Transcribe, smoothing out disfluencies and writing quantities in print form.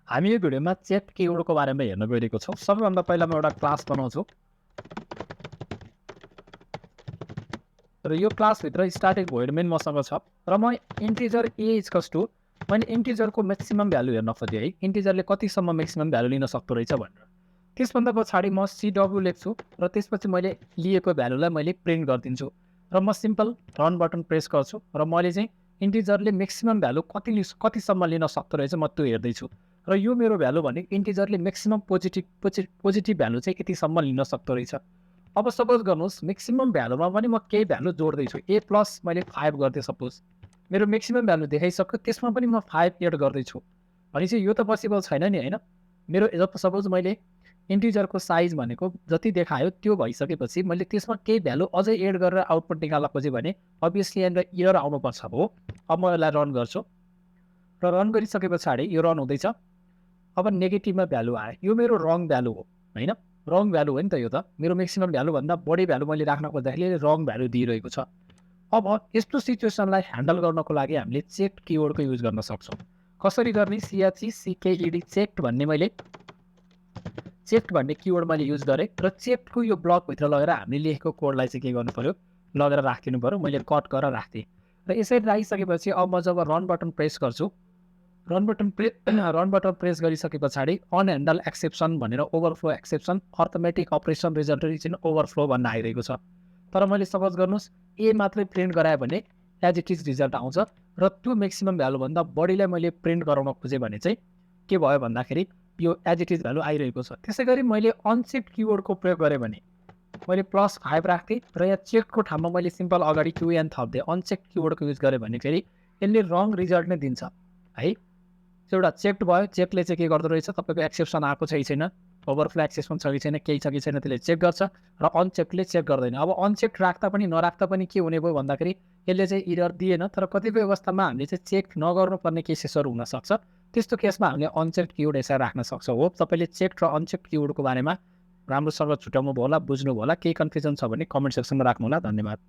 हामी यो भिडियोमा चेक किवर्डको बारेमा हेर्न गइरहेको छौँ। सबैभन्दा पहिला म एउटा क्लास बनाउँछु र यो क्लासभित्र स्ट्याटिक भोइड मेन मसँग छ र म इन्टिजर ए इक्वल्स टु मैले इन्टिजरको म्याक्सिमम भ्यालु हेर्न खोजेँ है, इन्टिजरले कतिसम्म म्याक्सिमम भ्यालु लिन सक्दो रहेछ भनेर। त्यसभन्दा पछाडि म CW लेख्छु र त्यसपछि मैले लिएको भ्यालुलाई मैले प्रिन्ट गरिदिन्छु र म सिम्पल रन बटन प्रेस गर्छु र मैले चाहिँ इन्टिजरले म्याक्सिमम भ्यालु कतिसम्म लिन सक्दो रहेछ म त्यो हेर्दैछु र यो मेरो भ्यालु भने इन्टिजरले म्याक्सिमम पोजिटिभ भ्यालु चाहिँ यतिसम्म लिन सक्दो रहेछ। अब सपोज गर्नुहोस् म्याक्सिमम भ्यालुमा पनि म केही भ्यालु जोड्दैछु, ए प्लस मैले 5 गरिदिएँ सपोज, मेरो म्याक्सिमम भ्यालु देखाइसक्यो, त्यसमा पनि म 5 एड गर्दैछु भनेपछि यो त पोसिबल छैन नि होइन। मेरो सपोज मैले इन्टिजरको साइज भनेको जति देखायो त्यो भइसकेपछि मैले त्यसमा केही भ्यालु अझै एड गरेर आउटपुट निकाल्न खोजेँ भने अभियसली यहाँनिर एरर आउनुपर्छ हो। अब म यसलाई रन गर्छु र रन गरिसके पछाडि यो रन हुँदैछ। अब नेगेटिभमा भ्यालु आयो, यो मेरो रङ भ्यालु हो होइन, रङ भ्यालु हो नि त यो त, मेरो म्याक्सिमम भ्यालुभन्दा बढी भ्यालु मैले राख्न खोज्दाखेरि रङ भ्यालु दिइरहेको छ। अब यस्तो सिचुएसनलाई ह्यान्डल गर्नको लागि हामीले चेक किवर्डको युज गर्न सक्छौँ। कसरी गर्ने? CHECKED चेक्ड भन्ने मैले चेक भन्ने किवर्ड मैले युज गरेँ र चेकको यो ब्लकभित्र लगेर हामीले लेखेको कोडलाई चाहिँ के गर्नु पऱ्यो, लगेर राखिदिनु पऱ्यो। मैले कट गरेर राख्थेँ र यसरी राखिसकेपछि अब म जब रन बटन प्रेस गर्छु, रन बटन प्रेस गरिसके पछाडि अनह्यान्डल एक्सेप्सन भनेर overflow exception arithmetic operation result in overflow भन्न आइरहेको छ। तर मैले सपोज गर्नुहोस् ए मात्रै प्रिन्ट गराएँ भने एज इट इज रिजल्ट आउँछ र त्यो म्याक्सिमम भ्यालुभन्दा बढीलाई मैले प्रिन्ट गराउन खोजेँ भने चाहिँ के भयो भन्दाखेरि यो एज इट इज भ्यालु आइरहेको छ। त्यसै गरी मैले अनचेक किवर्डको प्रयोग गरेँ भने मैले +5 राख्थेँ र यहाँ चेकको ठाउँमा मैले सिम्पल अगाडि QN थप्थेँ। अनचेक किवर्डको युज गरेँ भने फेरि यसले रङ रिजल्ट नै दिन्छ है। एउटा चेक्ड भयो, चेकले चाहिँ के गर्दो रहेछ, तपाईँको एक्सेप्सन आएको छ कि छैन, ओभरफ्लो एक्सेप्सन छ कि छैन, केही छ कि छैन त्यसले चेक गर्छ र अनचेकले चेक गर्दैन। अब अनचेक राख्दा पनि नराख्दा पनि के हुने भयो भन्दाखेरि यसले चाहिँ इरर दिएन, तर कतिपय अवस्थामा हामीले चाहिँ चेक नगर्नुपर्ने केसेसहरू हुनसक्छ। त्यस्तो केसमा हामीले अनचेक किवर्ड यसरी राख्न सक्छौँ। हो तपाईँले चेक र अनचेक किवर्डको बारेमा राम्रोसँग छुट्याउनु भयो होला, बुझ्नु भयो होला। केही कन्फ्युजन छ भने कमेन्ट सेक्सनमा राख्नु होला। धन्यवाद।